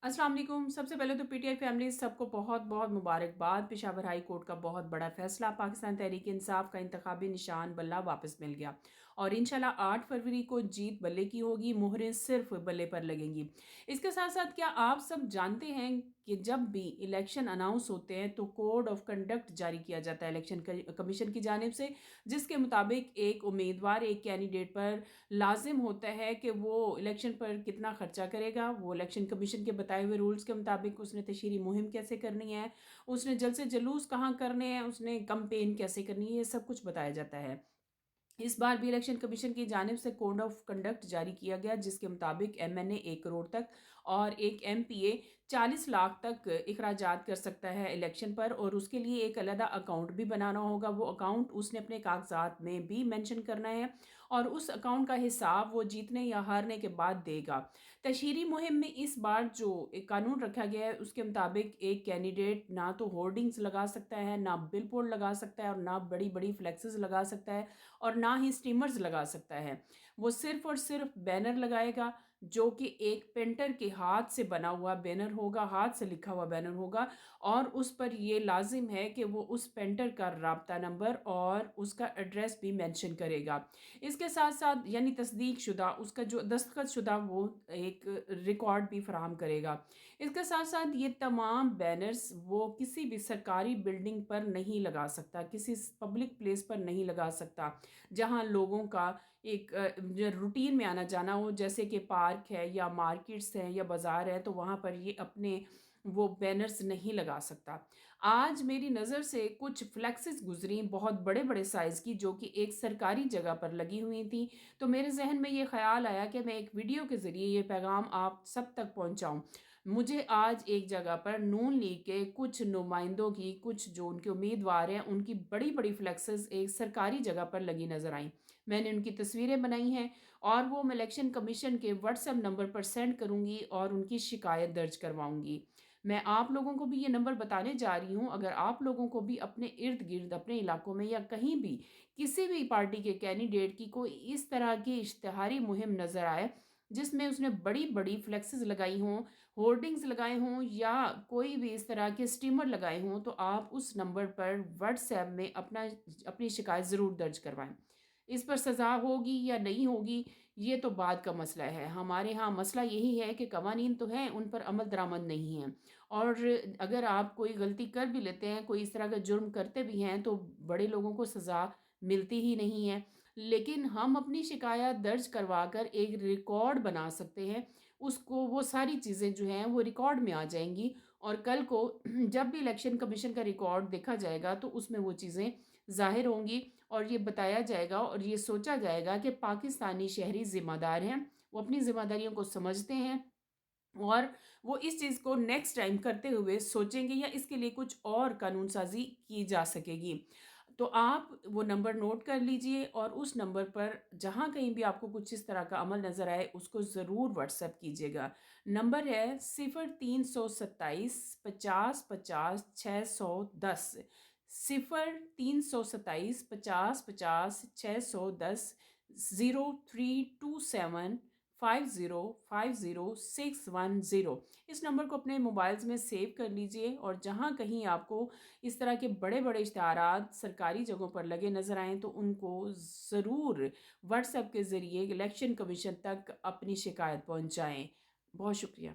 अस्सलाम वालेकुम। सबसे पहले तो पीटीआई फैमिली सबको बहुत बहुत मुबारकबाद। पेशावर हाई कोर्ट का बहुत बड़ा फैसला, पाकिस्तान तहरीक इंसाफ का इंतखाबी निशान बल्ला वापस मिल गया और इंशाल्लाह 8 फरवरी को जीत बल्ले की होगी। मोहरें सिर्फ बल्ले पर लगेंगी। इसके साथ साथ क्या आप सब जानते हैं कि जब भी इलेक्शन अनाउंस होते हैं तो कोड ऑफ कंडक्ट जारी किया जाता है इलेक्शन कमीशन की जानिब से, जिसके मुताबिक एक उम्मीदवार एक कैंडिडेट पर लाजिम होता है कि वो इलेक्शन पर कितना खर्चा करेगा। वो इलेक्शन कमीशन के बताए हुए रूल्स के मुताबिक उसने तशहीरी मुहिम कैसे करनी है, उसने जलसे जुलूस कहाँ करने हैं, उसने कैंपेन कैसे करनी है, ये सब कुछ बताया जाता है। इस बार भी इलेक्शन कमीशन की जानिब से कोड ऑफ कंडक्ट जारी किया गया, जिसके मुताबिक एमएनए 1 करोड़ तक और एक एमपीए 40 लाख तक इखराजात कर सकता है इलेक्शन पर, और उसके लिए एक अलग अकाउंट भी बनाना होगा। वो अकाउंट उसने अपने कागजात में भी मेंशन करना है और उस अकाउंट का हिसाब वो जीतने या हारने के बाद देगा। तशहीरी मुहिम में इस बार जो एक कानून रखा गया है उसके मुताबिक एक कैंडिडेट ना तो होर्डिंग्स लगा सकता है, ना बिल बोर्ड लगा सकता है और ना बड़ी बड़ी फ्लेक्सेस लगा सकता है और ना ही स्टीमर्स लगा सकता है। वो सिर्फ और सिर्फ बैनर लगाएगा, जो कि एक पेंटर के हाथ से बना हुआ बैनर होगा, हाथ से लिखा हुआ बैनर होगा, और उस पर ये लाजिम है कि वो उस पेंटर का राब्ता नंबर और उसका एड्रेस भी मेंशन करेगा। इसके साथ साथ यानी तस्दीक शुदा उसका जो दस्तखत शुदा वो एक रिकॉर्ड भी फराहम करेगा। इसके साथ साथ ये तमाम बैनर्स वो किसी भी सरकारी बिल्डिंग पर नहीं लगा सकता, किसी पब्लिक प्लेस पर नहीं लगा सकता जहाँ लोगों का एक जो रूटीन में आना जाना हो, जैसे कि पार्क है या मार्केट्स हैं या बाज़ार है, तो वहाँ पर ये अपने वो बैनर्स नहीं लगा सकता। आज मेरी नज़र से कुछ फ्लेक्सेस गुजरी बहुत बड़े बड़े साइज़ की, जो कि एक सरकारी जगह पर लगी हुई थी। तो मेरे जहन में ये ख्याल आया कि मैं एक वीडियो के ज़रिए ये पैगाम आप सब तक पहुँचाऊँ। मुझे आज एक जगह पर नून लीग के कुछ नुमाइंदों की, कुछ जो उनके उम्मीदवार हैं, उनकी बड़ी बड़ी फ्लेक्सेस एक सरकारी जगह पर लगी नज़र आई। मैंने उनकी तस्वीरें बनाई हैं और वो मैं इलेक्शन कमीशन के व्हाट्सएप नंबर पर सेंड करूंगी और उनकी शिकायत दर्ज करवाऊंगी। मैं आप लोगों को भी ये नंबर बताने जा रही हूँ। अगर आप लोगों को भी अपने इर्द गिर्द, अपने इलाकों में या कहीं भी किसी भी पार्टी के कैंडिडेट की कोई इस तरह की इश्तिहारी मुहिम नज़र आए जिसमें उसने बड़ी बड़ी फ्लेक्सेस लगाई हों, होर्डिंग्स लगाए हों या कोई भी इस तरह के स्टीमर लगाए हों, तो आप उस नंबर पर व्हाट्सएप में अपनी शिकायत ज़रूर दर्ज करवाएं। इस पर सज़ा होगी या नहीं होगी ये तो बाद का मसला है। हमारे यहाँ मसला यही है कि कवानीन तो हैं, उन पर अमल दरामद नहीं है। और अगर आप कोई गलती कर भी लेते हैं, कोई इस तरह का जुर्म करते भी हैं, तो बड़े लोगों को सज़ा मिलती ही नहीं है। लेकिन हम अपनी शिकायत दर्ज करवा कर एक रिकॉर्ड बना सकते हैं। उसको वो सारी चीज़ें जो हैं वो रिकॉर्ड में आ जाएंगी और कल को जब भी इलेक्शन कमीशन का रिकॉर्ड देखा जाएगा तो उसमें वो चीज़ें ज़ाहिर होंगी और ये बताया जाएगा और ये सोचा जाएगा कि पाकिस्तानी शहरी ज़िम्मेदार हैं, वो अपनी ज़िम्मेदारियों को समझते हैं और वो इस चीज़ को नेक्स्ट टाइम करते हुए सोचेंगे या इसके लिए कुछ और कानून साज़ी की जा सकेगी। तो आप वो नंबर नोट कर लीजिए और उस नंबर पर जहाँ कहीं भी आपको कुछ इस तरह का अमल नज़र आए उसको ज़रूर व्हाट्सएप कीजिएगा। नंबर है 0327 50 50 610, 0327 50 50 610, 03275050 इस नंबर को अपने मोबाइल्स में सेव कर लीजिए। और जहाँ कहीं आपको इस तरह के बड़े बड़े इश्तिहारात सरकारी जगहों पर लगे नज़र आएँ तो उनको ज़रूर व्हाट्सएप के ज़रिए इलेक्शन कमीशन तक अपनी शिकायत पहुँचाएँ। बहुत शुक्रिया।